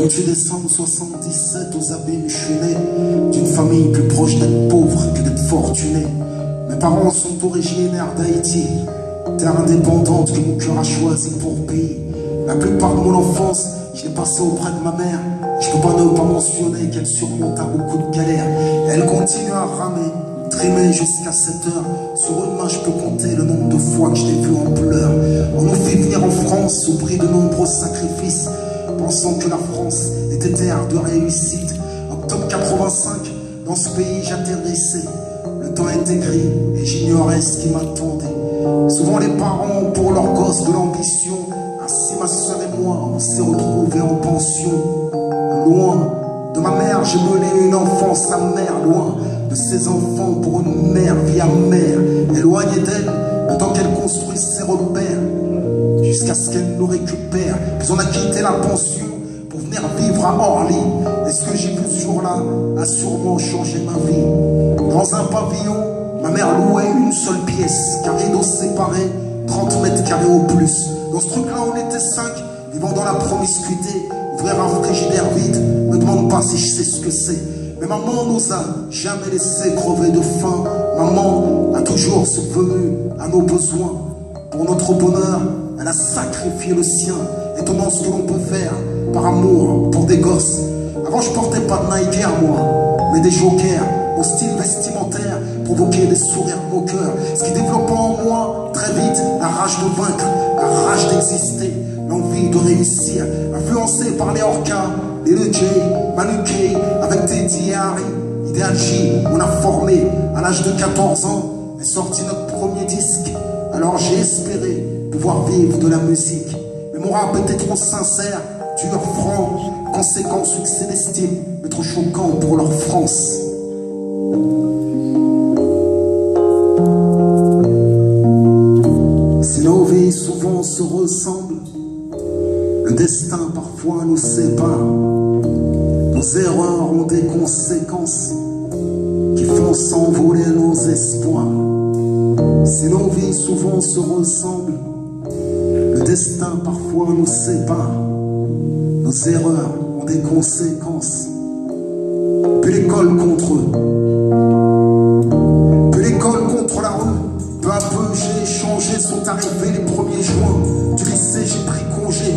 28 décembre 77 aux Abîmes, je suis né d'une famille plus proche d'être pauvre que d'être fortuné. Mes parents sont originaires d'Haïti, terre indépendante que mon cœur a choisi pour pays. La plupart de mon enfance, je l'ai passée auprès de ma mère. Je peux pas ne pas mentionner qu'elle surmonta beaucoup de galères. Elle continue à ramer, trimer jusqu'à 7 heures. Sur une main, je peux compter le nombre de fois que je l'ai vue en pleurs. On nous fait venir en France au prix de nombreux sacrifices, pensant que la France était terre de réussite. Octobre 85, dans ce pays j'atterrissais. Le temps était gris et j'ignorais ce qui m'attendait. Souvent les parents ont pour leurs gosses de l'ambition. Ainsi ma soeur et moi, on s'est retrouvés en pension. Loin de ma mère, j'ai mené une enfance amère. Loin de ses enfants pour une mère vie amère. Éloignée d'elle, le temps qu'elle construise ses repères, jusqu'à ce qu'elle nous récupère. Puis on a quitté la pension pour venir vivre à Orly. Et ce que j'ai vu ce jour-là a sûrement changé ma vie. Dans un pavillon, ma mère louait une seule pièce, car rideaux séparés, 30 mètres carrés au plus. Dans ce truc-là, on était 5, vivant dans la promiscuité. Ouvrir un frigidaire vide, me demande pas si je sais ce que c'est. Mais maman nous a jamais laissé crever de faim. Maman a toujours subvenu à nos besoins. Pour notre bonheur, elle a sacrifié le sien. Étonnant ce que l'on peut faire par amour pour des gosses. Avant je portais pas de Nike à moi, mais des jokers au style vestimentaire provoquaient des sourires moqueurs. Ce qui développait en moi très vite la rage de vaincre, la rage d'exister, l'envie de réussir. Influencé par les Orca, les Lil J, Manu K, avec Teddy et Harry, Ideal J, on a formé à l'âge de 14 ans est sorti notre premier disque. Alors j'ai espéré pouvoir vivre de la musique, mais mon rap était trop sincère, dur, franc, conséquent, succès d'estime, mais trop choquant pour leur France. Si nos vies souvent se ressemblent, le destin parfois nous sépare. Nos erreurs ont des conséquences qui font s'envoler nos espoirs. Si nos vies souvent se ressemblent, le destin parfois nous sépare. Nos erreurs ont des conséquences. Puis l'école contre eux, puis l'école contre la rue. Peu à peu j'ai changé, sont arrivés les 1er juin. Du lycée j'ai pris congé.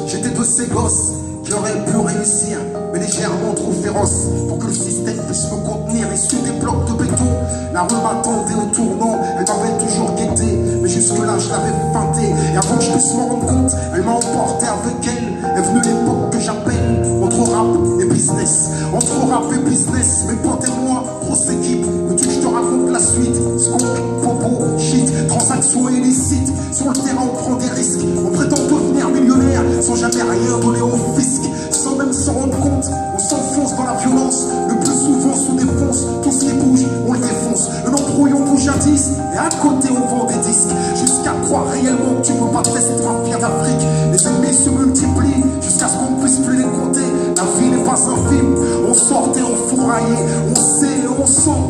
J'étais de ces gosses qui auraient pu réussir, mais légèrement trop féroce pour que le système puisse me contenir. Issu des blocs de béton, la rue m'attendait au tournant. Elle m'avait toujours guetté, mais jusque-là je l'avais feinté. Et avant que je puisse m'en rendre compte, elle m'a emporté avec elle. Est venue l'époque que j'appelle entre rap et business. Entre rap et business, mes potes et moi, grosse équipe. Veux-tu que je te raconte la suite? Skunk, popo, shit, transactions illicites. Sur le terrain on prend des risques, on prétend devenir millionnaire sans jamais rien donner au fisc. Sans même s'en rendre compte, on s'enfonce dans la violence. Le plus souvent sous défonce, tout ce qui bouge, on le défonce. Le embrouille, on bouge à 10, et à côté on vend des disques. Jusqu'à croire réellement que tu peux pas tester ma fière d'Afrique. Les ennemis se multiplient, jusqu'à ce qu'on ne puisse plus les compter. La vie n'est pas un film, on sortait, on fourraillait. On sait, on sent,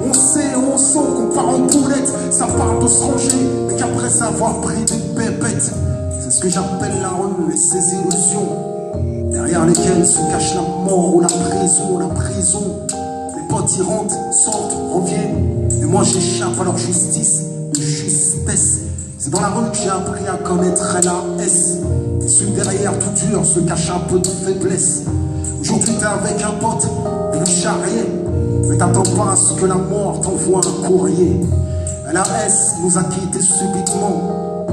on sait, on sent qu'on part en poulette. Ça parle de se ranger, mais qu'après avoir pris des bébêtes. C'est ce que j'appelle la rue et ses illusions, derrière lesquelles se cache la mort ou la prison. La prison, les potes y rentrent, sortent, reviennent, et moi j'échappe à leur justice, de justesse. C'est dans la rue que j'ai appris à connaître la S. Et celui derrière tout dur se cache un peu de faiblesse. Aujourd'hui t'es avec un pote, vous charriez, mais t'attends pas à ce que la mort t'envoie un courrier. La S nous a quittés subitement,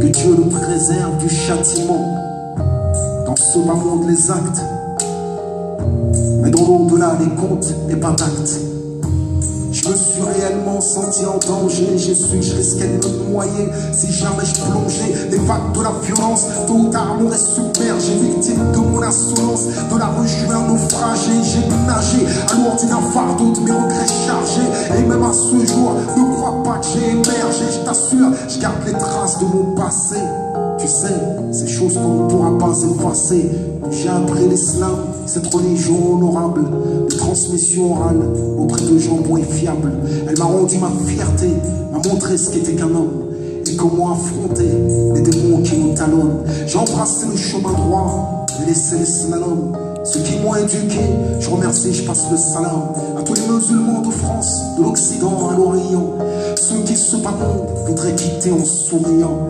que Dieu nous préserve du châtiment. Dans ce bas monde les actes, mais dans l'au-delà les comptes et pas d'actes. Je me suis réellement senti en danger. J'ai su que je risquais de me noyer si jamais je plongeais. Les vagues de la violence, tôt ou tard m'auraient submergé. Victime de mon insolence, de la rue je suis un naufragé. J'ai nagé, alourdi d'un fardeau de mes regrets chargés. Et même à ce jour, ne crois pas que j'ai émergé. Je t'assure, je garde les traces de mon passé. Tu sais, ces choses qu'on ne pourra pas effacer. J'ai appris l'islam, cette religion honorable, de transmission orale auprès de gens bons et fiables. Elle m'a rendu ma fierté, m'a montré ce qu'était qu'un homme et comment affronter les démons qui nous talonnent. J'ai embrassé le chemin droit j'ai laissé les slaloms. Ceux qui m'ont éduqué, je remercie, je passe le salam à tous les musulmans de France, de l'Occident à l'Orient. Ceux qui se battent voudraient quitter en souriant.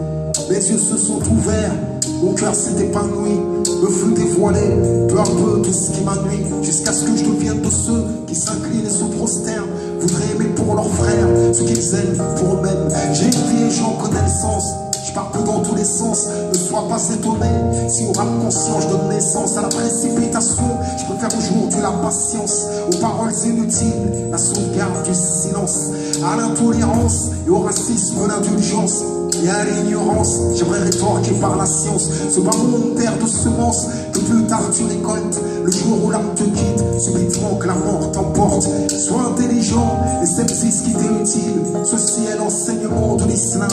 Mes yeux se sont ouverts, mon cœur s'est épanoui, me fut dévoilé, peu à peu tout ce qui m'ennuie, jusqu'à ce que je devienne de ceux qui s'inclinent et se prosternent, voudraient aimer pour leurs frères, ce qu'ils aiment pour eux-mêmes. J'ai étudié, j'en connais le sens. Je parle dans tous les sens, ne sois pas étonné. Si au rame conscient je donne naissance à la précipitation, je préfère aujourd'hui la patience aux paroles inutiles, la sauvegarde du silence, à l'intolérance et au racisme l'indulgence. Et à l'ignorance, j'aimerais rétorquer par la science ce bas monde terre de semences que plus tard tu récoltes. Le jour où l'âme te quitte, subitement que la mort t'emporte. Sois intelligent et celle-ci ce qui t'est utile. Ceci est l'enseignement de l'islam.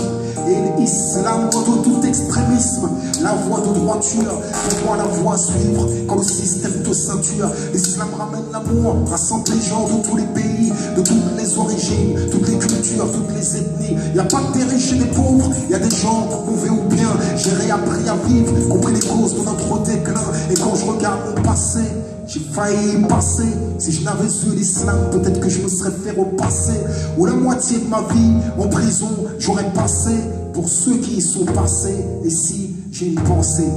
Et l'islam de tout extrémisme, la voie de droiture, pour moi la voie à suivre, quand le système te ceinture. L'islam ramène l'amour, rassemble les gens de tous les pays, de toutes les origines, toutes les cultures, toutes les ethnies. Il n'y a pas que des riches et des pauvres, il y a des gens mauvais ou bien. J'ai réappris à vivre, compris les causes de notre déclin. Et quand je regarde mon passé, j'ai failli y passer. Si je n'avais eu l'islam, peut-être que je me serais fait repasser. Ou la moitié de ma vie en prison, j'aurais passé. Pour ceux qui y sont passés, et si j'ai une pensée,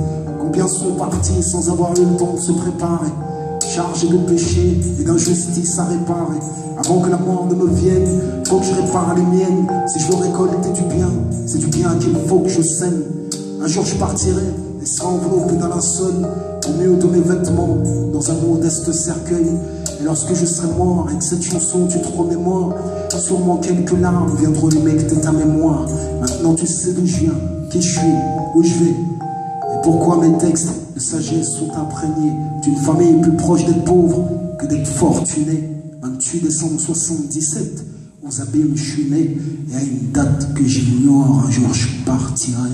combien sont partis sans avoir eu le temps de se préparer, chargés de péché et d'injustice à réparer. Avant que la mort ne me vienne, faut que je répare les miennes. Si je veux récolter du bien, c'est du bien qu'il faut que je sème. Un jour je partirai et serai enveloppé d'un linceul, au milieu de mes vêtements, dans un modeste cercueil. Et lorsque je serai mort et que cette chanson tu te remémores, sûrement quelques larmes viendront humecter ta mémoire. Maintenant tu sais d'où je viens, qui je suis, où je vais, et pourquoi mes textes de sagesse sont imprégnés d'une famille plus proche d'être pauvre que d'être fortuné. 28 décembre 77, aux abîmes je suis né, et à une date que j'ignore, un jour je partirai.